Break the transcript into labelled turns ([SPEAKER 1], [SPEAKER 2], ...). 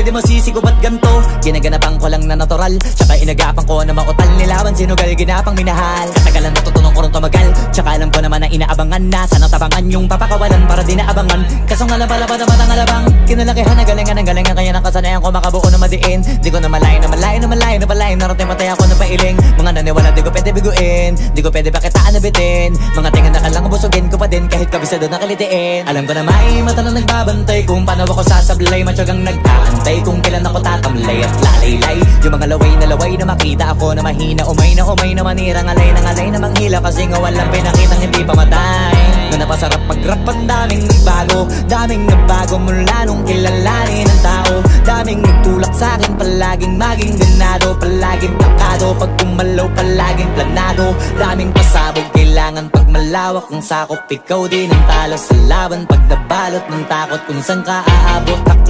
[SPEAKER 1] di masisi ko ba't ganto? Ginaganapan ko lang na natural, tsaka inagapan ko na mautal. Nilawan sinugal, ginapang minahal. Katagalan natutunan ko rin tumagal, tsaka alam ko naman na inaabangan na. Sana tabangan yung papakawalan para di naabangan. Kaso nga lang pala ba naman ang alabang kinalakihan na galingan ng galingan, kaya nakasanayan ko makabuo na madiin. Di ko na malayo na malayo na malayo na malayo. Narating matay ako ng pailing. Mga naniwala di ko pwede biguin, di ko pwede pakitaan na bitin. Mga tingan na kalang busugin ko pa din kahit kabisado na kalitiin. Alam ko na may mata na nagbabantay kung paano ako sasablay. Matyagang nag-aantay kung kailan ako tatamlay at lalaylay. Yung mga laway na makita ako na mahina. Umay na manira, ngalay na manghila. Kasi nga walang pinakitang hindi pamatay. Na napasarap mag-rap, ang daming nagbago mula nung kilalanin ang tao. Daming nagtulak sa'kin, palaging maging ganado, palaging plakado. Pag kumalaw, palaging planado. Daming pasabog, kailangan pag malawak ang sakop. Ikaw din ang talo sa laban pag nabalot ng takot kung saan ka aabot. Ako